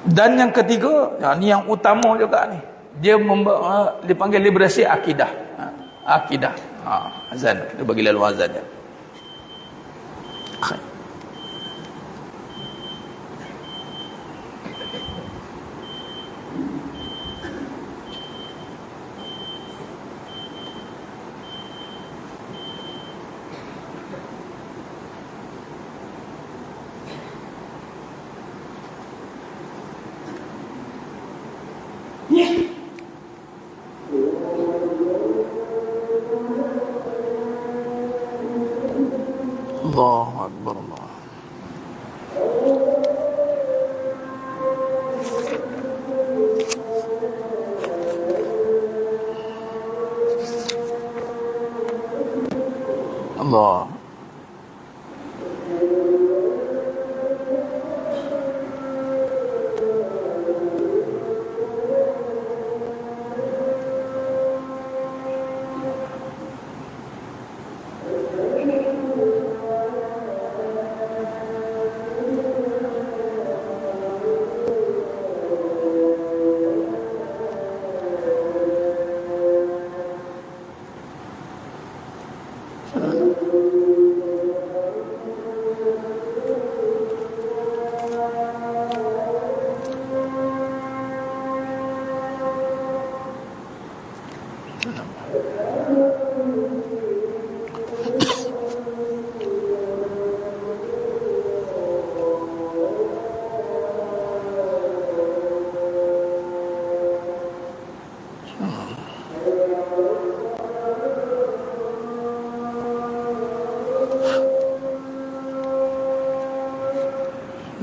Dan yang ketiga, ni yang utama juga ni. Dia dipanggil liberasi akidah. Akidah. Azan. Kita bagi lalu azan dia. Allahu Akbar, Allah. Allah.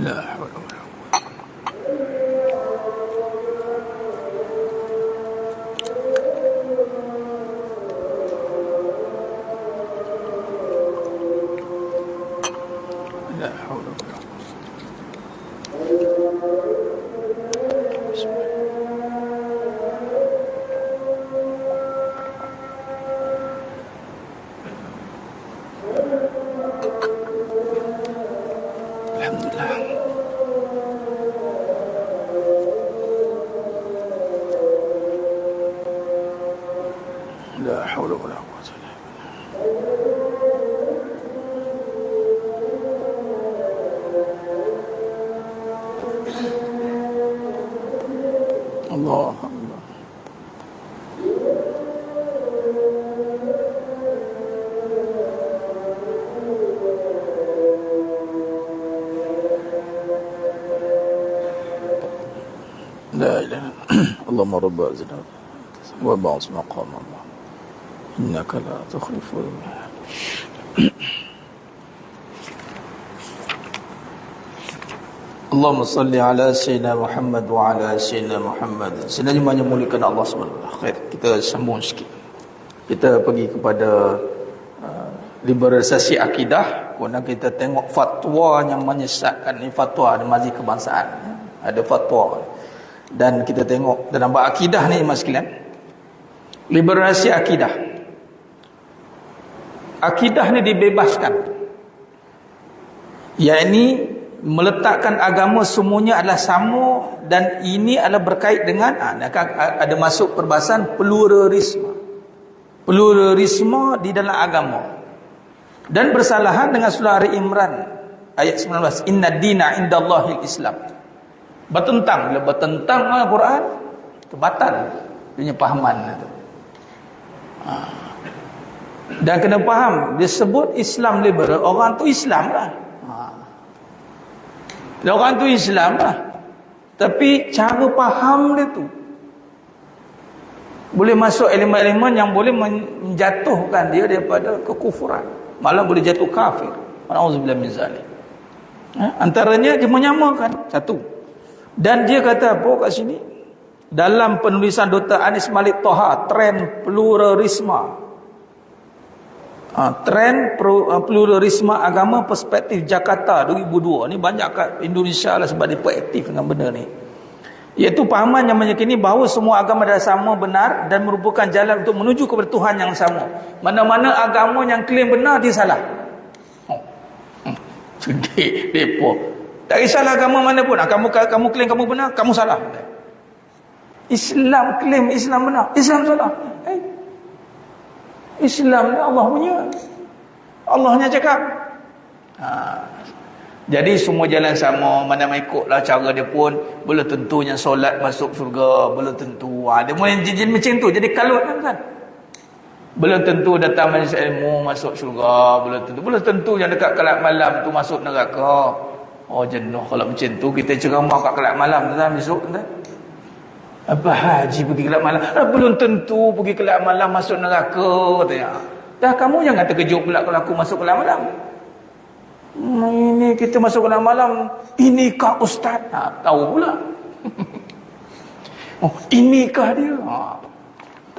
La hawla wala لا حول ولا قوة. بسم الله. الحمد لله. لا حول ولا قوة إلا بالله. Allah Allah. لا إله اللهم رب أزنا وبعض مقام الله إنك لا تخلف الميعاد. Allahumma salli ala Sayyidina Muhammad wa ala Sayyidina Muhammad. Sebenarnya memuliakan Allah SWT. Khair, kita sambung sikit. Kita pergi kepada liberalisasi akidah. Kemudian kita tengok fatwa yang menyesatkan. Ini fatwa di Majlis Kebangsaan. Ada fatwa. Dan kita tengok dalam bab akidah ni mas sekalian. Liberalisasi akidah. Akidah ni dibebaskan. Yakni meletakkan agama semuanya adalah sama, dan ini adalah berkait dengan ada masuk perbahasan pluralisme di dalam agama, dan bersalahan dengan surah Ali Imran ayat 19, inna dina indallahil Islam. Bertentang, bila bertentang dengan Al-Quran itu batal punya pahaman itu. Dan kena faham, dia sebut Islam liberal, orang tu Islam lah. Orang tu Islam lah. Tapi cara faham dia tu boleh masuk elemen-elemen yang boleh menjatuhkan dia daripada kekufuran, malah boleh jatuh kafir. Auzubillah min zalik. Antaranya dia menyamakan satu. Dan dia kata apa kat sini? Dalam penulisan Dr. Anis Malik Toha, trend pluralisme. Trend pluralisme agama perspektif Jakarta 2002 ni banyak kat Indonesia lah sebab dia proaktif dengan benda ni, iaitu pahaman yang meyakini bahawa semua agama adalah sama benar dan merupakan jalan untuk menuju kepada Tuhan yang sama. Mana-mana agama yang klaim benar dia salah. Sedih depa. Tak kisahlah agama mana pun, kamu klaim kamu benar, kamu salah. Islam klaim Islam benar, Islam salah. Islam ni Allah punya, Allahnya cakap. Jadi semua jalan sama, mana ikutlah cara dia pun. Belum tentunya solat masuk syurga, belum tentu. Dia mula jadi macam tu, jadi kalut kan. Belum tentu datang majlis ilmu masuk syurga, belum tentu yang dekat kelas malam tu masuk neraka. Oh jenuh kalau macam tu, kita ceramah kat kelas malam tu besok kan. Apa haji pergi kelab malam? Belum tentu pergi kelab malam masuk neraka katanya. Dah kamu jangan terkejut pula kalau aku masuk kelab malam. Ini kita masuk kelab malam, inikah ustaz? Tahu pula. Oh, inikah dia?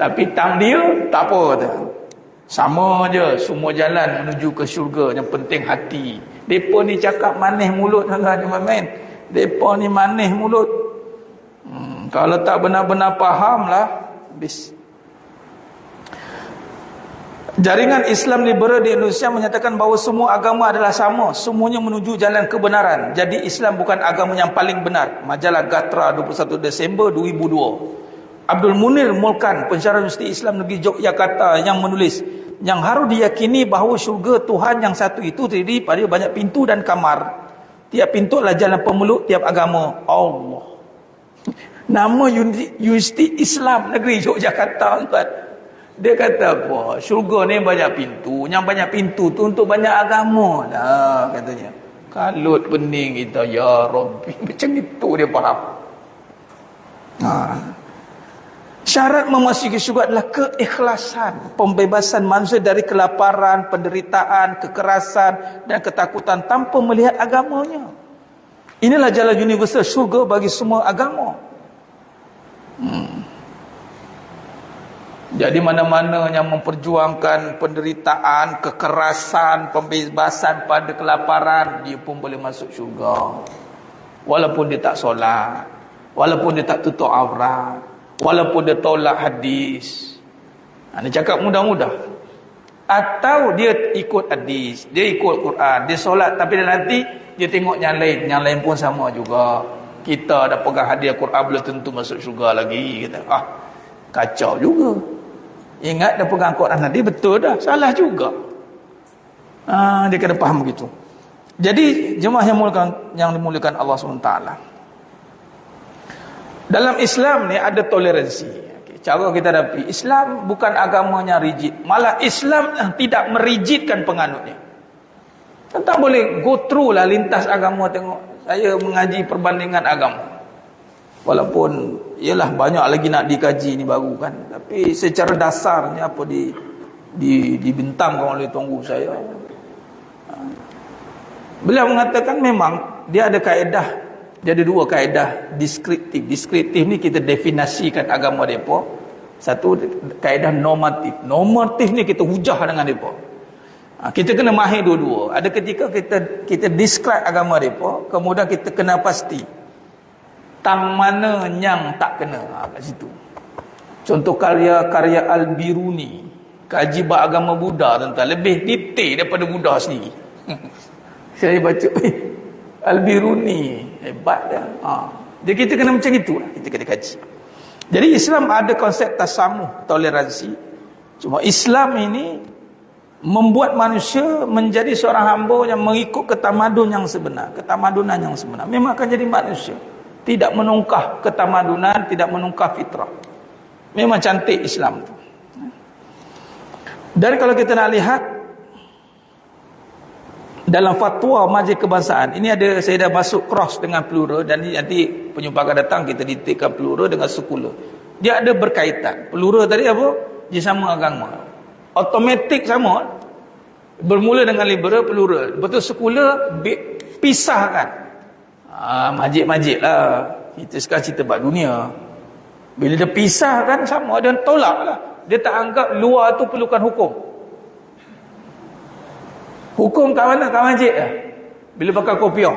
Tapi tang dia tak apa kata. Sama je, semua jalan menuju ke syurga, yang penting hati. Depa ni cakap manis mulut sangat ni main. Depa ni manis mulut. Kalau tak benar-benar fahamlah habis. Jaringan Islam liberal di Indonesia menyatakan bahawa semua agama adalah sama, semuanya menuju jalan kebenaran. Jadi Islam bukan agama yang paling benar. Majalah Gatra 21 Desember 2002. Abdul Munir Mulkan, pensyarah Universiti Islam Negeri Yogyakarta yang menulis, yang harus diyakini bahawa syurga Tuhan yang satu itu terdiri pada banyak pintu dan kamar. Tiap pintu adalah jalan pemeluk tiap agama. Allah. Nama Universiti Islam Negeri Yogyakarta kan. Dia kata apa? Syurga ni banyak pintu. Yang banyak pintu tu untuk banyak agama lah katanya. Kalut pening kita, ya Rabbi. Macam itu dia faham. Syarat memasuki syurga adalah keikhlasan, pembebasan manusia dari kelaparan, penderitaan, kekerasan dan ketakutan tanpa melihat agamanya. Inilah jalan universal syurga bagi semua agama. Jadi mana-mana yang memperjuangkan penderitaan, kekerasan, pembebasan pada kelaparan, dia pun boleh masuk syurga. Walaupun dia tak solat, walaupun dia tak tutup aurat, walaupun dia tolak hadis. Dia cakap mudah-mudah. Atau dia ikut hadis, dia ikut Quran, dia solat, tapi nanti dia tengok yang lain pun sama juga. Kita dah pegang hadiah Quran, belum tentu masuk syurga lagi. Kita, kacau juga. Ingat dah pegang Quran tadi, betul dah, salah juga. Dia kena faham begitu. Jadi jemaah yang dimuliakan Allah SWT, Dalam Islam ni ada toleransi. Okay. Cara kita hadapi Islam bukan agamanya rigid, malah Islam tidak merigidkan penganutnya. Tentang boleh go through lah lintas agama, tengok saya mengaji perbandingan agama. Walaupun ialah banyak lagi nak dikaji ni baru kan, tapi secara dasarnya apa dibentangkan oleh tunggu saya. Beliau mengatakan memang dia ada kaedah. Dia ada dua kaedah deskriptif. Deskriptif ni kita definisikan agama mereka. Satu kaedah normatif. Normatif ni kita hujah dengan mereka. Kita kena mahir dua-dua. Ada ketika kita describe agama mereka, kemudian kita kena pasti tang mana yang tak kena kat situ. Contoh karya Al-Biruni, kaji bab agama Buddha tentang lebih detail daripada Buddha sendiri. Saya baca Al-Biruni hebat dia. Jadi kita kena macam itulah, kita kena kaji. Jadi Islam ada konsep tasamuh, toleransi. Cuma Islam ini membuat manusia menjadi seorang hamba yang mengikut ketamadun yang sebenar, ketamadunan yang sebenar. Memang akan jadi manusia, tidak menungkah ketamadunan, tidak menungkah fitrah. Memang cantik Islam tu. Dan kalau kita nak lihat dalam fatwa Majlis Kebangsaan ini, ada, saya dah masuk cross dengan plural, dan nanti penyumpah akan datang kita detailkan plural dengan sekular. Dia ada berkaitan. Plural tadi apa? Dia sama agama. Automatik sama. Bermula dengan liberal, plural. Betul sekular pisahkan. Majlis lah. Kita sekarang cerita bab dunia. Bila dia pisahkan sama, dia tolak lah. Dia tak anggap luar tu perlukan hukum. Hukum kat mana? Kat masjid lah. Bila pakai kopiah.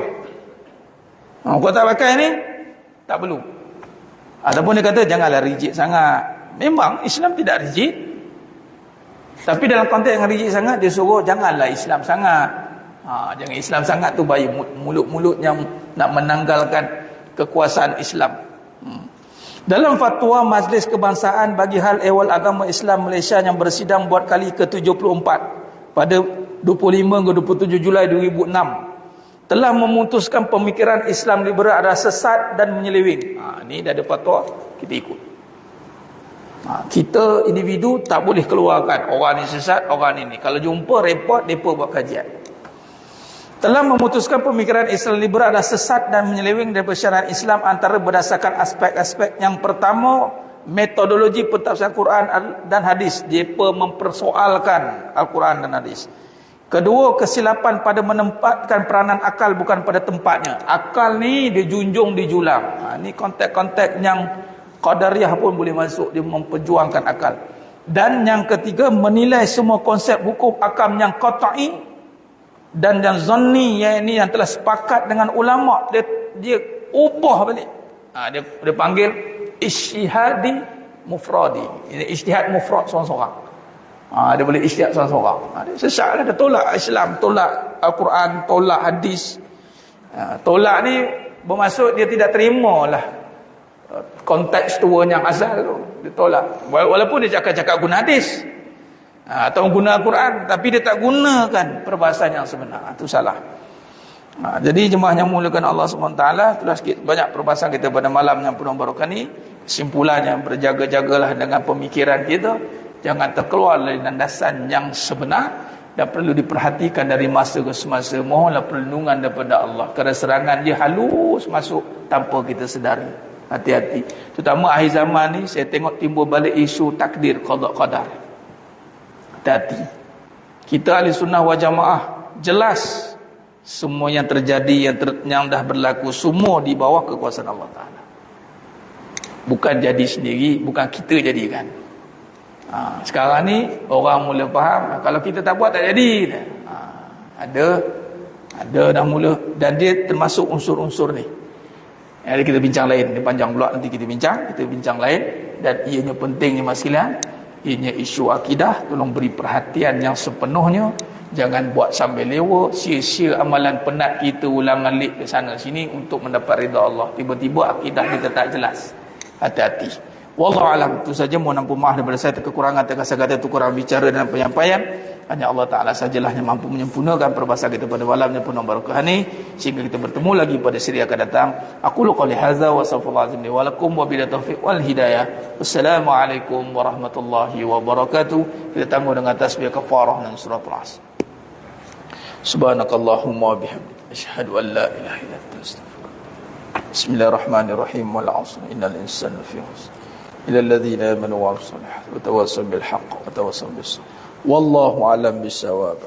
Kau tak pakai ni, tak perlu. Ataupun dia kata janganlah rigid sangat. Memang Islam tidak rigid, tapi dalam konteks yang rigid sangat, dia suruh janganlah Islam sangat. Jangan Islam sangat tu baik, mulut-mulut yang nak menanggalkan kekuasaan Islam. Dalam fatwa Majlis Kebangsaan bagi hal ehwal agama Islam Malaysia yang bersidang buat kali ke-74 pada 25 ke 27 Julai 2006 telah memutuskan pemikiran Islam liberal adalah sesat dan menyeleweng. Ni dah ada fatwa, kita ikut. Kita individu tak boleh keluarkan orang ni sesat, orang ni. Kalau jumpa report, mereka buat kajian. Telah memutuskan pemikiran Islam liberal adalah sesat dan menyeleweng daripada syariat Islam antara berdasarkan aspek-aspek. Yang pertama, metodologi pentafsiran Quran dan hadis. Mereka mempersoalkan Al-Quran dan hadis. Kedua, kesilapan pada menempatkan peranan akal bukan pada tempatnya. Akal ni dia junjung, dijulang. Ni konteks-konteks yang Qadariyah pun boleh masuk, dia memperjuangkan akal. Dan yang ketiga, menilai semua konsep hukum akam yang qat'i dan yang zanni, yang telah sepakat dengan ulama, dia ubah balik. Dia panggil ijtihadi mufradi. Ini ijtihad mufrad seorang-seorang. Dia boleh ijtihad seorang-seorang. Dia sesat lah, dia tolak Islam, tolak Al-Quran, tolak hadis. Tolak ni bermaksud dia tidak terima lah konteks tua yang asal tu. Dia tolak. Walaupun dia cakap guna hadis atau guna Al-Quran, tapi dia tak gunakan perbahasan yang sebenar. Itu salah. Jadi jemaah yang mulakan Allah SWT, itulah sikit banyak perbahasan kita pada malam yang penuh barakah ni. Kesimpulannya, berjaga-jagalah dengan pemikiran kita, jangan terkeluar dari landasan yang sebenar, dan perlu diperhatikan dari masa ke semasa. Mohonlah perlindungan daripada Allah, kerana serangan dia halus masuk tanpa kita sedari. Hati-hati. Terutama akhir zaman ni, saya tengok timbul balik isu takdir, qada qadar. Hati-hati. Kita ahli sunnah wal jamaah, jelas semua yang terjadi, yang dah berlaku, semua di bawah kekuasaan Allah Ta'ala. Bukan jadi sendiri, bukan kita jadikan. Sekarang ni orang mula faham, kalau kita tak buat tak jadi. Ada dah mula, dan dia termasuk unsur-unsur ni. Jadi kita bincang lain, dia panjang pula, nanti kita bincang lain. Dan ianya penting ni masalah, ianya isu akidah. Tolong beri perhatian yang sepenuhnya, jangan buat sambil lewa, sia-sia amalan penat kita ulang alik ke sana sini untuk mendapat redha Allah. Tiba-tiba akidah kita tak jelas. Hati-hati. Wallahu alam. Itu saja, mohon ampun maaf daripada saya, kekurangan terkasa-kata, itu kurang bicara dan penyampaian. Hanya Allah Ta'ala sajalah yang mampu menyempurnakan perbahasan kita pada malamnya penuh barakah ini, sehingga kita bertemu lagi pada siri akan datang. Aku qouli hadza wa astaghfirullahal azim li wa lakum wa billahi taufiq wal hidayah. Wassalamualaikum warahmatullahi wabarakatuh. Kita tangguh dengan tasbih kafarah dan suratul Asr. Subhanakallahumma wa bihamdika asyhadu an la ilaha illa anta astaghfiruka. Bismillahirrahmanirrahim. Wal 'asr innal insana lafi khusr. Ila alladhina amanu wa 'amilus solihati wa tawassaw bil haqq wa tawassaw bis sabr. Wallahu a'lam bissawab.